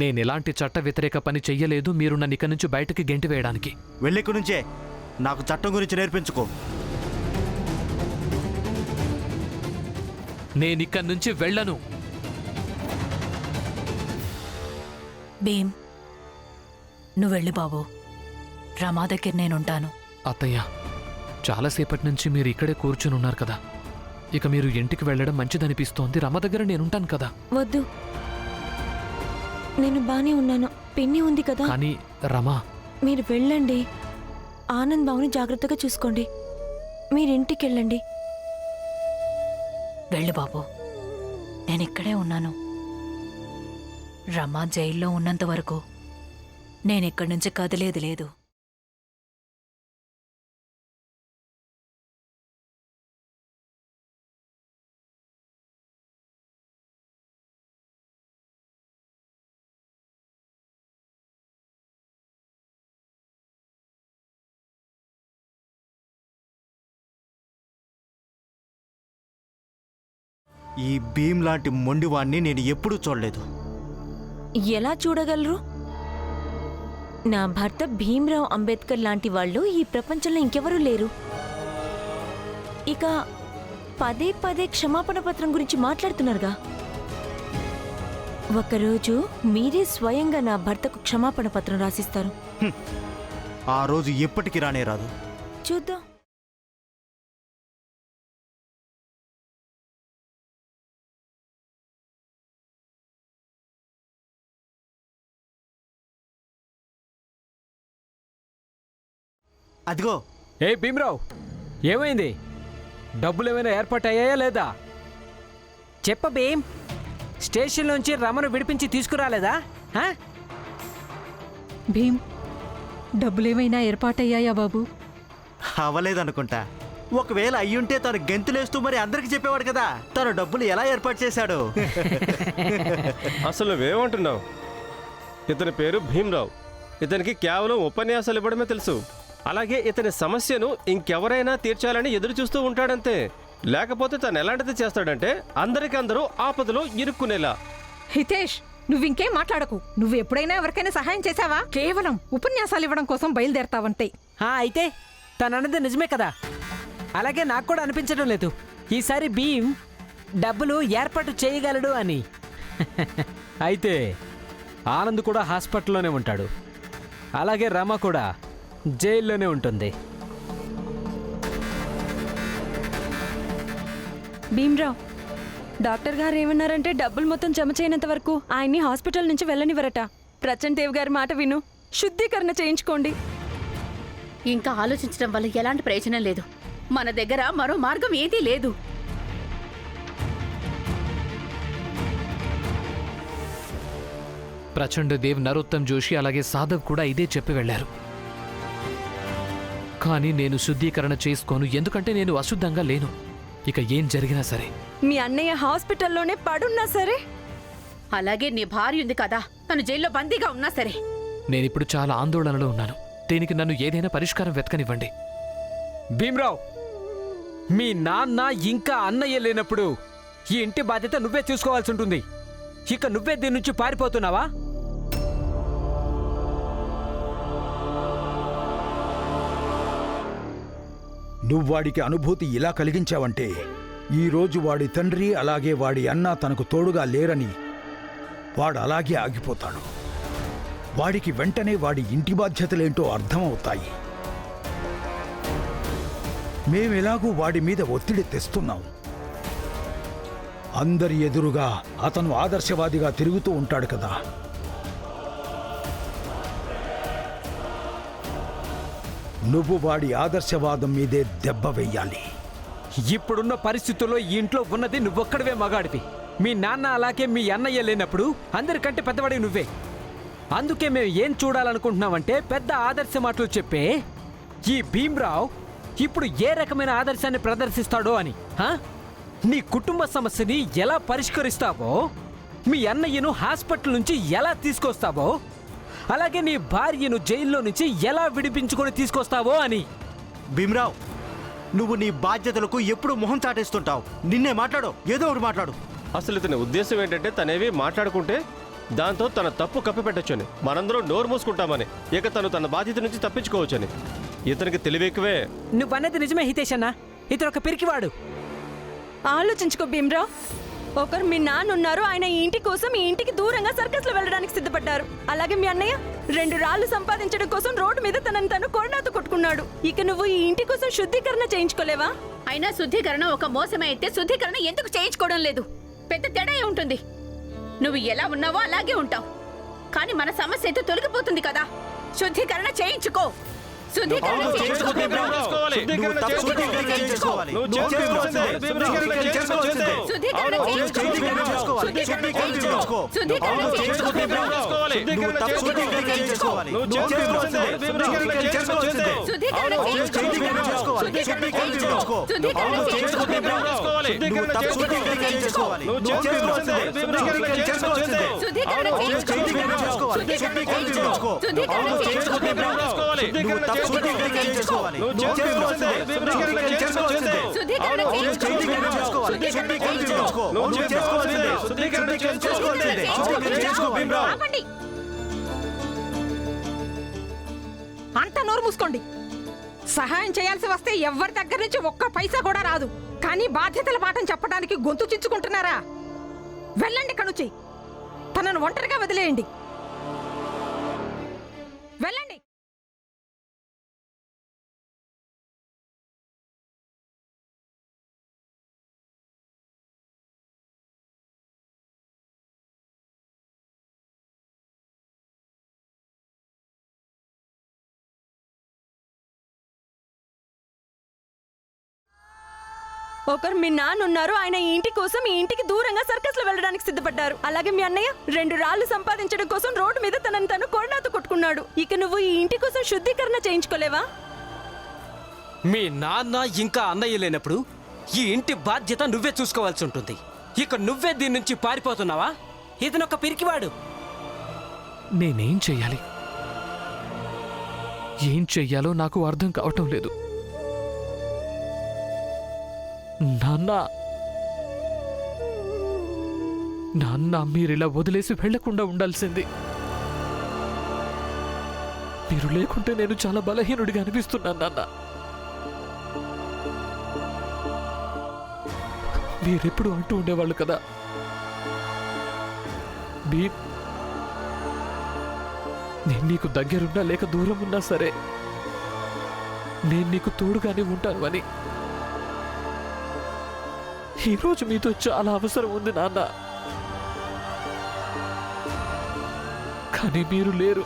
నేనెలాంటి చట్ట వ్యతిరేక పని చెయ్యలేదు మీరు నన్ను ఇక్కడి నుంచి బయటకి గెంటి వేయడానికి. వెళ్ళిక్కడి నుంచే. నాకు చట్టం గురించి నేర్పించుకో. నేనిక్కడి నుంచి వెళ్ళను. భీమ్, నువ్వు వెళ్ళు బాబు. రమా దగ్గర నేనుంటాను. అత్తయ్య, చాలాసేపటి నుంచి మీరు ఇక్కడే కూర్చుని ఉన్నారు కదా, ఇక మీరు ఇంటికి వెళ్ళడం మంచిదనిపిస్తోంది. రమ దగ్గర నేనుంటాను కదా. వద్దు, నేను బానే ఉన్నాను. పిన్ని ఉంది కదా. కానీ రమా, మీరు వెళ్ళండి. ఆనంద్ బాబుని జాగ్రత్తగా చూసుకోండి. మీరింటికి వెళ్ళండి. వెళ్ళు బాబు, నేనిక్కడే ఉన్నాను. రమా జైల్లో ఉన్నంత వరకు నేనిక్కడి నుంచి కదిలేది లేదు. ఈ భీమ్ లాంటి మొండివాణ్ణి నేను ఎప్పుడూ చూడలేదు. ఎలా చూడగలరు? నా భర్త భీమ్రావ్ అంబేద్కర్ లాంటి వాళ్ళు ఈ ప్రపంచంలో ఇంకెవరూ లేరు. ఇక పదే పదే క్షమాపణ పత్రం గురించి మాట్లాడుతున్నారుగా. ఒకరోజు మీరే స్వయంగా నా భర్తకు క్షమాపణ పత్రం రాసిస్తారు. ఆ రోజు ఎప్పటికీ రానే రాదు. చూద్దాం. అదిగో. ఏ భీమ్రావ్, ఏమైంది? డబ్బులు ఏమైనా ఏర్పాటయ్యాయా లేదా? చెప్ప భీమ్, స్టేషన్లోంచి రమను విడిపించి తీసుకురాలేదా? భీమ్, డబ్బులేమైనా ఏర్పాటయ్యాయా బాబు? అవ్వలేదనుకుంటా. ఒకవేళ అయ్యుంటే తను గెంతులేస్తూ మరి అందరికి చెప్పేవాడు కదా తను డబ్బులు ఎలా ఏర్పాటు చేశాడు. అసలు నువ్వేమంటున్నావు? ఇతని పేరు భీమ్రావ్. ఇతనికి కేవలం ఉపన్యాసాలు ఇవ్వడమే తెలుసు. అలాగే ఇతని సమస్యను ఇంకెవరైనా తీర్చాలని ఎదురు చూస్తూ ఉంటాడంతే. లేకపోతే తను ఎలాంటిది చేస్తాడంటే అందరికందరూ ఆపదలో ఇరుక్కునేలా. హితేష్, నువ్వింకేం మాట్లాడకు. నువ్వు ఎప్పుడైనా ఎవరికైనా సహాయం చేశావా? కేవలం ఉపన్యాసాలు ఇవ్వడం కోసం బయలుదేరతావంతే. అయితే తనన్నది నిజమే కదా. అలాగే నాకు కూడా అనిపించడం లేదు ఈసారి భీమ్ డబ్బులు ఏర్పాటు చేయగలడు అని. అయితే ఆనంద్ కూడా హాస్పిటల్లోనే ఉంటాడు. అలాగే రమ కూడా జైల్లోనే ఉంటుంది. భీమ్రావ్, డాక్టర్ గారు ఏమన్నారంటే డబ్బులు మొత్తం జమ చేయనంత వరకు ఆయన్ని హాస్పిటల్ నుంచి వెళ్ళనివ్వరట. ప్రచండ్ దేవ్ గారి మాట విను, శుద్ధీకరణ చేయించుకోండి. ఇంకా ఆలోచించడం వల్ల ఎలాంటి ప్రయోజనం లేదు. మన దగ్గర మరో మార్గం ఏదీ లేదు. ప్రచండ్ దేవ్, నరోత్తమ్ జోషి అలాగే సాధవ్ కూడా ఇదే చెప్పి వెళ్లారు. కానీ నేను శుద్ధీకరణ చేసుకోను, ఎందుకంటే నేను అశుద్ధంగా లేను. ఇక ఏం జరిగినా సరే. మీ అన్నయ్య హాస్పిటల్లోనే పడున్నా సరే, అలాగే నీ భార్య ఉంది కదా, తను జైల్లో బందీగా ఉన్నా సరే. నేనిప్పుడు చాలా ఆందోళనలో ఉన్నాను. దీనికి నన్ను ఏదైనా పరిష్కారం వెతకనివ్వండి. భీమ్రావ్, మీ నాన్న ఇంకా అన్నయ్య లేనప్పుడు ఈ ఇంటి బాధ్యత నువ్వే చూసుకోవాల్సి ఉంటుంది. ఇక నువ్వే దీని నుంచి పారిపోతున్నావా? నువ్వాడికి అనుభూతి ఇలా కలిగించావంటే ఈరోజు వాడి తండ్రి అలాగే వాడి అన్న తనకు తోడుగా లేరని వాడు అలాగే ఆగిపోతాడు. వాడికి వెంటనే వాడి ఇంటి బాధ్యతలేంటో అర్థమవుతాయి. మేమెలాగూ వాడి మీద ఒత్తిడి తెస్తున్నాం. అందరి ఎదురుగా అతను ఆదర్శవాదిగా తిరుగుతూ ఉంటాడు కదా. నువ్వు వాడి ఆదర్శవాదం మీదే దెబ్బ వెయ్యాలి. ఇప్పుడున్న పరిస్థితుల్లో ఈ ఇంట్లో ఉన్నది నువ్వొక్కడవే మగాడివి. మీ నాన్న అలాగే మీ అన్నయ్య లేనప్పుడు అందరికంటే పెద్దవాడి నువ్వే. అందుకే మేము ఏం చూడాలనుకుంటున్నామంటే పెద్ద ఆదర్శ మాటలు చెప్పే ఈ భీమ్రావ్ ఇప్పుడు ఏ రకమైన ఆదర్శాన్ని ప్రదర్శిస్తాడో అని. నీ కుటుంబ సమస్యని ఎలా పరిష్కరిస్తావో, మీ అన్నయ్యను హాస్పిటల్ నుంచి ఎలా తీసుకొస్తావో, అలాగే నీ భార్యను జైల్లో నుంచి ఎలా విడిపించుకొని తీసుకొస్తావో అని. భీమ్రావ్, నువ్వు నీ బాధ్యతలకు ఎప్పుడు మొహం చాటేస్తుంటావు. నిన్నే మాట్లాడు, ఏదో ఒకటి మాట్లాడు. అసలు ఇతని ఉద్దేశం ఏంటంటే తనేవి మాట్లాడుకుంటే దాంతో తన తప్పు కప్పిపెట్టొచ్చని, మనందరం నోరు మూసుకుంటామని, ఇక తను తన బాధ్యత నుంచి తప్పించుకోవచ్చని. ఇతనికి తెలివెక్కువే. నువ్వన్నది నిజమే హితేష్ అన్న, ఇతను ఒక పిరికివాడు. ఆలోచించుకో భీమ్రావ్. ఒకరు మీ నాన్న ఉన్నారు, ఆయన ఈ ఇంటి కోసం ఈ ఇంటికి దూరంగా సర్కస్ లో వెళ్ళడానికి సిద్ధపడ్డారు. అలాగే మీ అన్నయ్య 2 రాళ్లు సంపాదించడం కోసం రోడ్డు మీద తనని తను కొరడాతో కొట్టుకున్నాడు. ఇక నువ్వు ఈ ఇంటి కోసం శుద్ధీకరణ చేయించుకోలేవా? అయినా శుద్ధీకరణ ఒక మోసమే అయితే శుద్ధీకరణ ఎందుకు చేయించుకోవడం లేదు? పెద్ద తేడా ఉంటుంది. నువ్వు ఎలా ఉన్నావో అలాగే ఉంటావు. కానీ మన సమస్య అయితే తొలగిపోతుంది కదా. శుద్ధీకరణ చేయించుకో. శుద్ధీకరణ చేయించుకో. నువ్వు తప్పు శుద్ధీకరణ చేసుకోవాలి. నువ్వు చేసుకోవాల్సిందే. శుద్ధీకరణ చేసుకోవాల్సిందే. శుద్ధీకరణ చేయించుకో. శుద్ధీకరణ చేసుకోవాలి. శుద్ధీకరణ చేసుకో. శుద్ధీకరణ చేయించుకో. నువ్వు తప్పు శుద్ధీకరణ చేసుకోవాలి. నువ్వు చేసుకోవాల్సిందే. శుద్ధీకరణ చేసుకోవాల్సిందే. శుద్ధీకరణ చేయించుకో. శుద్ధీకరణ చేసుకోవాలి. శుద్ధీకరణ చేసుకో. శుద్ధీకరణ చేయించుకో. నువ్వు తప్పు శుద్ధీకరణ చేసుకోవాలి. నువ్వు చేసుకోవాల్సిందే. శుద్ధీకరణ చేసుకోవాల్సిందే. శుద్ధీకరణ చేయించుకో. శుద్ధీకరణ చేసుకోవాలి. శుద్ధీకరణ చేసుకో. శుద్ధీకరణ చేయించుకో. నువ్వు తప్పు శుద్ధీకరణ చేసుకోవాలి. నువ్వు చేసుకోవాల్సిందే. శుద్ధీకరణ చేసుకోవాల్సిందే. శుద్ధీకరణ చేయించుకో. శుద్ధీకరణ చేసుకోవాలి. శుద్ధీకరణ చేసుకో. నువ్వు చేసుకోవాల్సిందే. శుద్ధీకరణ చేసుకోవాల్సిందే. శుద్ధీకరణ చేసుకో భీమ్రావ్. ఆపండి. అంతా నోరు మూసుకోండి. సహాయం చేయాల్సి వస్తే ఎవరి దగ్గర నుంచి ఒక్క పైసా కూడా రాదు. కానీ బాధ్యతల పాఠం చెప్పడానికి గొంతు చించుకుంటున్నారా? వెళ్ళండి ఇక్కడి నుంచి. తనను ఒంటరిగా వదిలేయండి. వెళ్ళండి. ఒకరు మీ నాన్న ఉన్నారు, ఆయన ఈ ఇంటి కోసం ఈ ఇంటికి దూరంగా సర్కస్ లో వెళ్ళడానికి సిద్ధపడ్డారు. అలాగే మీ అన్నయ్య 2 రాళ్లు సంపాదించడం కోసం రోడ్డు మీద తనని తను కొరడాతో కొట్టుకున్నాడు. ఇక నువ్వు ఈ ఇంటి కోసం శుద్ధీకరణ చేయించుకోలేవా? మీ నాన్న ఇంకా అన్నయ్య లేనప్పుడు ఈ ఇంటి బాధ్యత నువ్వే చూసుకోవాల్సి ఉంటుంది. ఇక నువ్వే దీని నుంచి పారిపోతున్నావా? ఇతనొక పిరికివాడు. నేనేం చెయ్యాలి? ఏం చెయ్యాలో నాకు అర్థం కావటం లేదు. నాన్న, నాన్న, మీరిలా వదిలేసి వెళ్లకుండా ఉండాల్సింది. మీరు లేకుంటే నేను చాలా బలహీనుడిగా అనిపిస్తున్నాను నాన్న. మీరెప్పుడు అంటూ ఉండేవాళ్ళు కదా, నేను నీకు దగ్గరున్నా లేక దూరం ఉన్నా సరే నేను నీకు తోడుగానే ఉంటాను అని. ఈరోజు మీతో చాలా అవసరం ఉంది నాన్న, కానీ మీరు లేరు.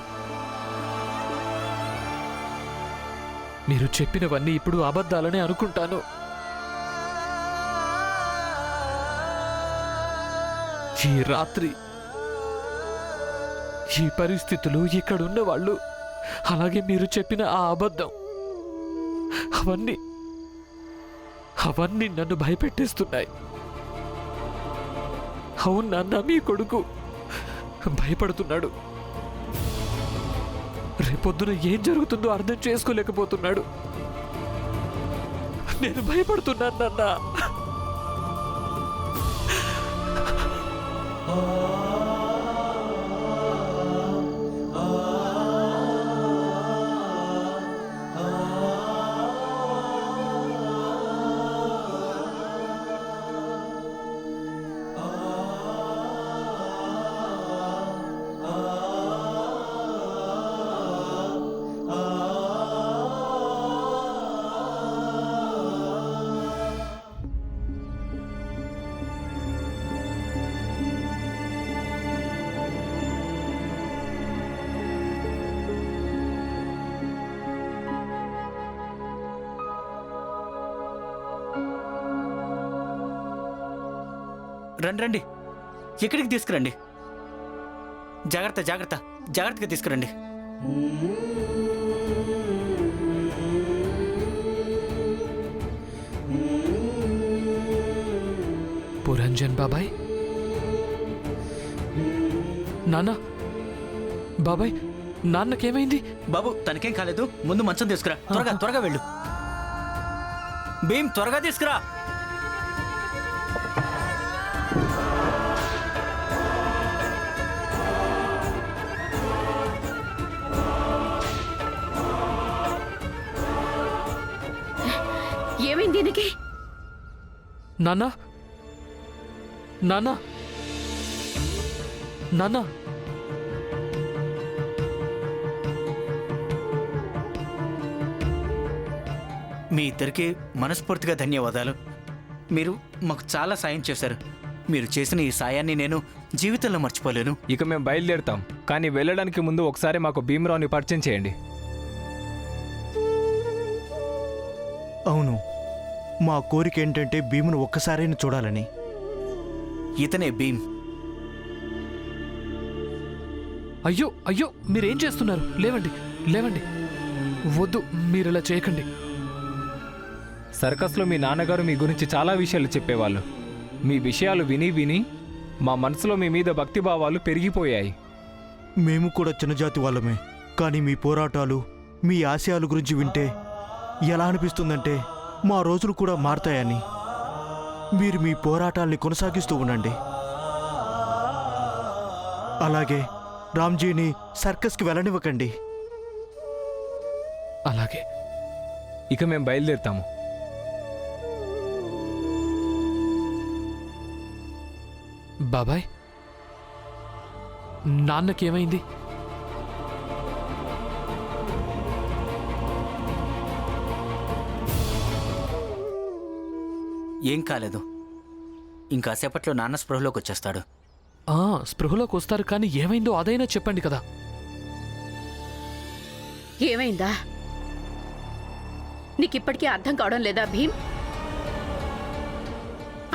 మీరు చెప్పినవన్నీ ఇప్పుడు అబద్ధాలనే అనుకుంటాను. ఈ రాత్రి, ఈ పరిస్థితులు, ఇక్కడున్న వాళ్ళు, అలాగే మీరు చెప్పిన ఆ అబద్ధం, అవన్నీ నన్ను భయపెట్టేస్తున్నాయి. అవును నాన్న, మీ కొడుకు భయపడుతున్నాడు. రేపొద్దున ఏం జరుగుతుందో అర్థం చేసుకోలేకపోతున్నాడు. నేను భయపడుతున్నాను నాన్న. రండి రండి, ఇక్కడికి తీసుకురండి. జాగ్రత్త జాగ్రత్త, జాగ్రత్తగా తీసుకురండి. పురంజన్ బాబాయ్, నాన్న, బాబాయ్, నాన్నకేమైంది? బాబు, తనకేం కాలేదు. ముందు మంచం తీసుకురా. త్వరగా త్వరగా వెళ్ళు. భీమ్, త్వరగా తీసుకురా. దీనికి? నాన్న నాన్న నాన్న మీ ఇద్దరికి మనస్ఫూర్తిగా ధన్యవాదాలు. మీరు మాకు చాలా సాయం చేశారు. మీరు చేసిన ఈ సాయాన్ని నేను జీవితంలో మర్చిపోలేను. ఇక మేము బయలుదేరుతాం, కానీ వెళ్ళడానికి ముందు ఒకసారి మాకు భీమరావుని పరిచయం చేయండి. అవును, మా కోరిక ఏంటంటే భీమును ఒక్కసారైనా చూడాలని. ఇతనే భీమ్. అయ్యో అయ్యో మీరేం చేస్తున్నారు? లేవండి లేవండి, వద్దు, మీరు ఇలా చేయకండి. సర్కస్లో మీ నాన్నగారు మీ గురించి చాలా విషయాలు చెప్పేవాళ్ళు. మీ విషయాలు విని విని మా మనసులో మీ మీద భక్తిభావాలు పెరిగిపోయాయి. మేము కూడా చిన్నజాతి వాళ్ళమే, కానీ మీ పోరాటాలు, మీ ఆశయాల గురించి వింటే ఎలా అనిపిస్తుందంటే మా రోజులు కూడా మారతాయని. మీరు మీ పోరాటాల్ని కొనసాగిస్తూ ఉండండి. అలాగే రామ్జీని సర్కస్కి వెళ్ళనివ్వకండి. అలాగే. ఇక మేము బయలుదేరుతాము. బాబాయ్, నాన్నకేమైంది? ఏం కాలేదు. ఇంకాసేపట్లో నాన్న స్పృహలోకి వచ్చేస్తాడు. స్పృహలోకి వస్తారు, కానీ ఏమైందో అదైనా చెప్పండి కదా. ఏమైందా? నీకిప్పటికీ అర్థం కావడం లేదా భీమ్?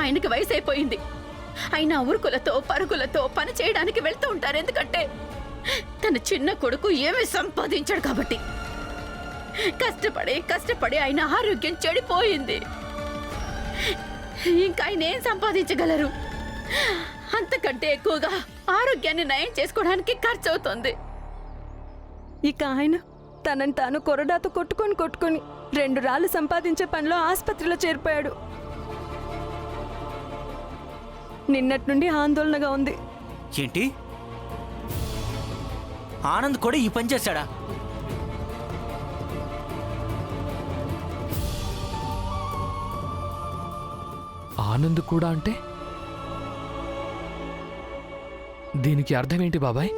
ఆయనకి వయసు అయిపోయింది. అయినా ఉరుకులతో పరుగులతో పని చేయడానికి వెళ్తూ ఉంటారు. ఎందుకంటే తన చిన్న కొడుకు ఏమీ సంపాదించాడు కాబట్టి. కష్టపడి కష్టపడి ఆయన ఆరోగ్యం చెడిపోయింది. ఇంకా ఆయన ఏం సంపాదించగలరు? అంతకంటే ఎక్కువగా ఆరోగ్యాన్ని నయం చేసుకోవడానికి ఖర్చు అవుతుంది. ఇక ఆయన తనని తాను కొరడాతో కొట్టుకొని 2 రాళ్ళు సంపాదించే పనిలో ఆసుపత్రిలో చేరిపోయాడు. నిన్నటి నుండి ఆందోళనగా ఉంది. ఏంటి, ఆనంద్ కూడా ఈ పని చేశాడా? ఆనంద్ కూడా అంటే దీనికి అర్థం ఏంటి బాబాయ్?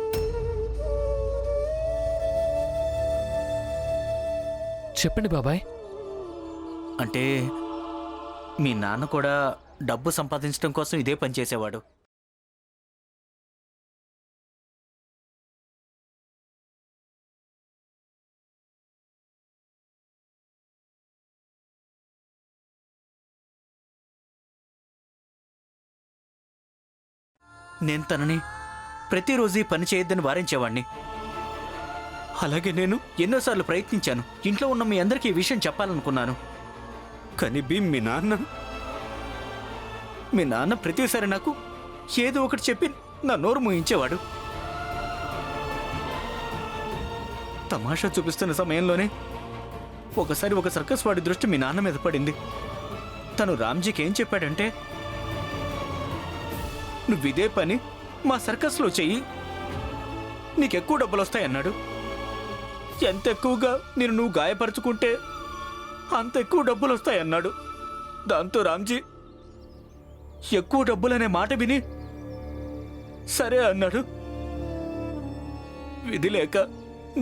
చెప్పండి బాబాయ్. అంటే మీ నాన్న కూడా డబ్బు సంపాదించడం కోసం ఇదే పని చేసేవాడు. నేను తనని ప్రతిరోజు ఈ పని చేయొద్దని వారించేవాణ్ణి. అలాగే నేను ఎన్నోసార్లు ప్రయత్నించాను. ఇంట్లో ఉన్న మీ అందరికీ ఈ విషయం చెప్పాలనుకున్నాను. కానీ భీమ్, మీ నాన్న ప్రతిసారి నాకు ఏదో ఒకటి చెప్పి నా నోరు మూయించేవాడు. తమాషా చూపిస్తున్న సమయంలోనే ఒకసారి ఒక సర్కస్ వాడి దృష్టి మీ నాన్న మీద పడింది. తను రామ్జీకి ఏం చెప్పాడంటే, నువ్వు ఇదే పని మా సర్కస్లో చెయ్యి, నీకెక్కువ డబ్బులు వస్తాయన్నాడు. ఎంత ఎక్కువగా నువ్వు గాయపరుచుకుంటే అంత ఎక్కువ డబ్బులు వస్తాయన్నాడు. దాంతో రామ్జీ ఎక్కువ డబ్బులనే మాట విని సరే అన్నాడు. విధి లేక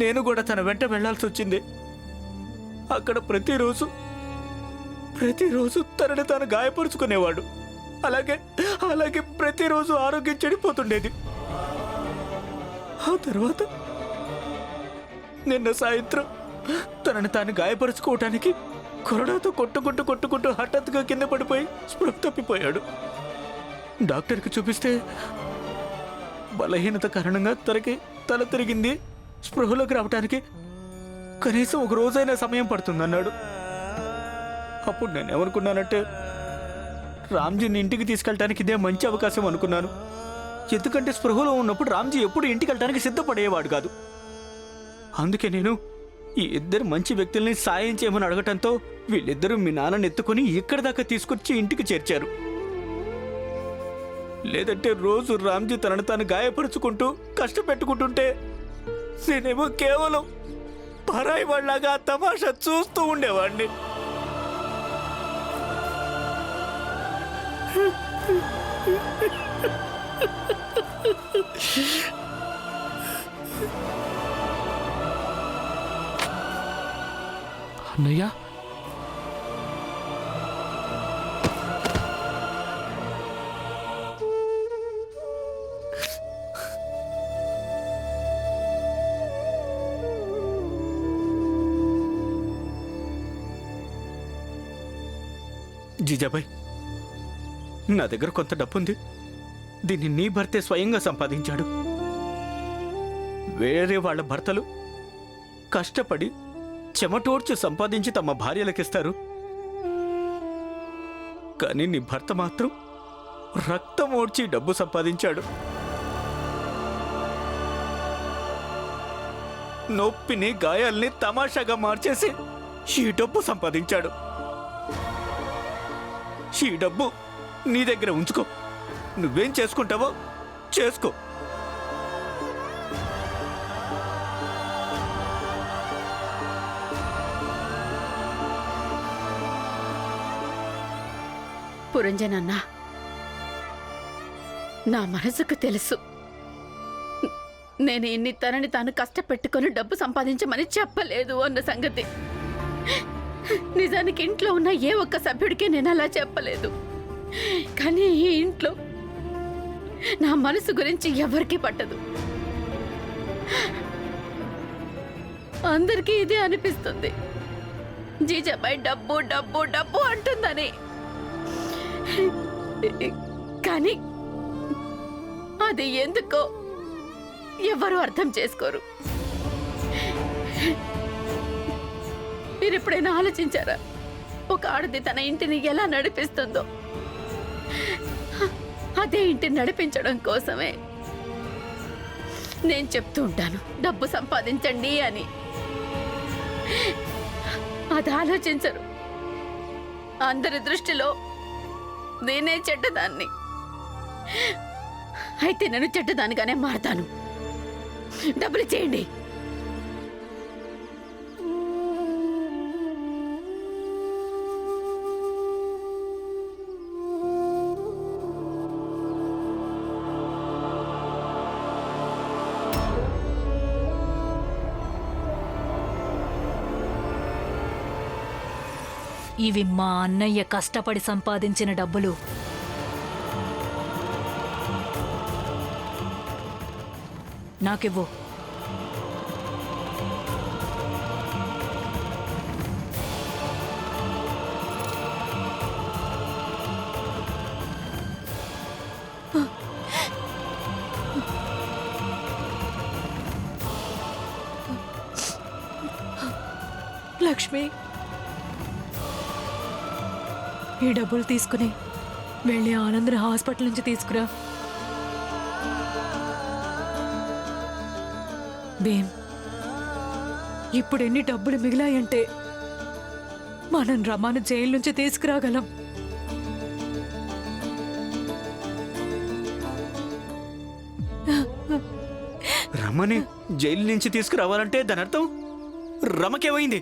నేను కూడా తన వెంట వెళ్లాల్సి వచ్చింది. అక్కడ ప్రతిరోజు తనని తాను గాయపరుచుకునేవాడు. అలాగే ప్రతిరోజు ఆరోగ్యం చెడిపోతుండేది. ఆ తర్వాత నిన్న సాయంత్రం తనని తాను గాయపరుచుకోవటానికి కొరడాతో కొట్టుకుంటూ హఠాత్తుగా కింద పడిపోయి స్పృహ తప్పిపోయాడు. డాక్టర్కి చూపిస్తే బలహీనత కారణంగా తనకి తల తిరిగింది. స్పృహలోకి రావటానికి కనీసం 1 రోజైనా సమయం పడుతుందన్నాడు. అప్పుడు నేనేమనుకున్నానంటే, రామ్జీని ఇంటికి తీసుకెళ్ళటానికి ఇదే మంచి అవకాశం అనుకున్నాను. ఎందుకంటే స్పృహలో ఉన్నప్పుడు రామ్జీ ఎప్పుడు ఇంటికి వెళ్ళటానికి సిద్ధపడేవాడు కాదు. అందుకే నేను ఈ 2 మంచి వ్యక్తుల్ని సాయం చేయమని అడగటంతో వీళ్ళిద్దరూ మీ నాన్నని ఎత్తుకొని ఇక్కడి దాకా తీసుకొచ్చి ఇంటికి చేర్చారు. లేదంటే రోజు రామ్జీ తనను తాను గాయపరుచుకుంటూ కష్టపెట్టుకుంటుంటే నేనేమో కేవలం పరాయి వాళ్ళలాగా తమాషా చూస్తూ ఉండేవాడిని. అన్నయ్య, జీజాబాయ్, నా దగ్గర కొంత డబ్బుంది. దీన్ని నీ భర్తే స్వయంగా సంపాదించాడు. వేరే వాళ్ళ భర్తలు కష్టపడి చెమటోడ్చి సంపాదించి తమ భార్యలకిస్తారు. కానీ నీ భర్త మాత్రం రక్తం ఓడ్చి డబ్బు సంపాదించాడు. నొప్పిని గాయాల్ని తమాషాగా మార్చేసి ఈ డబ్బు సంపాదించాడు. ఈ డబ్బు నీ దగ్గర ఉంచుకో. నువ్వేం చేసుకుంటావో చేసుకో. పురంజనన్న, నా మనసుకు తెలుసు నేను ఇన్ని తనని తాను కష్టపెట్టుకుని డబ్బు సంపాదించమని చెప్పలేదు అన్న సంగతి. నిజానికి ఇంట్లో ఉన్న ఏ ఒక్క సభ్యుడికి నేను అలా చెప్పలేదు. కానీ ఈ ఇంట్లో నా మనసు గురించి ఎవరికీ పట్టదు. అందరికీ ఇదే అనిపిస్తుంది, జీజాబాయ్ డబ్బు డబ్బు డబ్బు అంటుందని. కానీ అది ఎందుకో ఎవరు అర్థం చేసుకోరు. మీరెప్పుడైనా ఆలోచించారా ఒక ఆడది తన ఇంటిని ఎలా నడిపిస్తుందో? అదే ఇంటిని నడిపించడం కోసమే నేను చెప్తూ ఉంటాను డబ్బు సంపాదించండి అని. అది ఆలోచించరు. అందరి దృష్టిలో నేనే చెడ్డదాన్ని. అయితే నేను చెడ్డదానిగానే మారతాను. డబ్బులు చేయండి. ఇవి మా అన్నయ్య కష్టపడి సంపాదించిన డబ్బులు. నాకివ్వు. లక్ష్మి, ఈ డబ్బులు తీసుకుని వెళ్ళి ఆనంద్ హాస్పిటల్ నుంచి తీసుకురా. భీమ్, ఇప్పుడు ఎన్ని డబ్బులు మిగిలాయంటే మనం రమాను జైలు నుంచి తీసుకురాగలం. రమని జైలు నుంచి తీసుకురావాలంటే దాని అర్థం రమకేమైంది?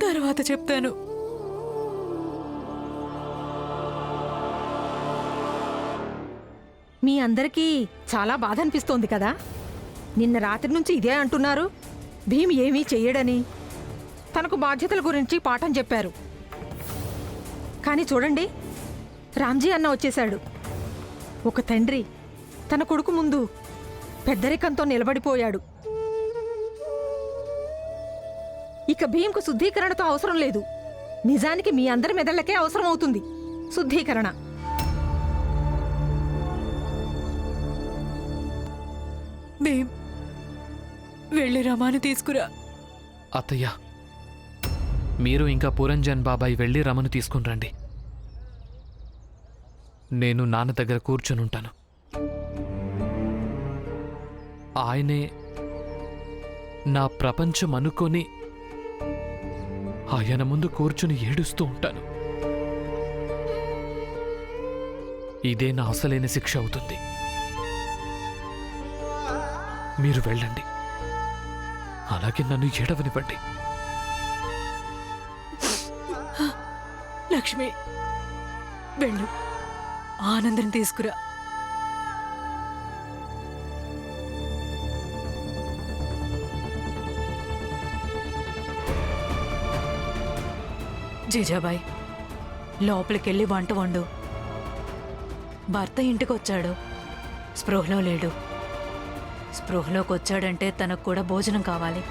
తర్వాత చెప్తాను. మీ అందరికీ చాలా బాధ అనిపిస్తోంది కదా? నిన్న రాత్రి నుంచి ఇదే అంటున్నారు. భీమ్ ఏమీ చెయ్యడని, తనకు బాధ్యతల గురించి పాఠం చెప్పారు. కానీ చూడండి, రామ్జీ అన్న వచ్చేశాడు. ఒక తండ్రి తన కొడుకు ముందు పెద్దరికంతో నిలబడిపోయాడు. ఇక భీమ్కు శుద్ధీకరణతో అవసరం లేదు. నిజానికి మీ అందరి మెదళ్లకే అవసరం అవుతుంది శుద్ధీకరణ. భీమ్, వెళ్ళి రమాను తీసుకురా. అత్తయ్య, మీరు ఇంకా పురంజన్ బాబాయ్ వెళ్ళి రమను తీసుకుని రండి. నేను నాన్న దగ్గర కూర్చొనుంటాను. ఆయనే నా ప్రపంచం అనుకొని ఆయన ముందు కూర్చుని ఏడుస్తూ ఉంటాను. ఇదే నా అసలైన శిక్ష అవుతుంది. మీరు వెళ్ళండి, అలాగే నన్ను ఏడవనివ్వండి. లక్ష్మి, వెళ్ళు ఆనందం తీసుకురా. జీజాబాయ్, లోపలికెళ్ళి వంట వండు. భర్త ఇంటికొచ్చాడు, స్పృహలో లేడు. స్పృహలోకి వచ్చాడంటే తనకు కూడా భోజనం కావాలి.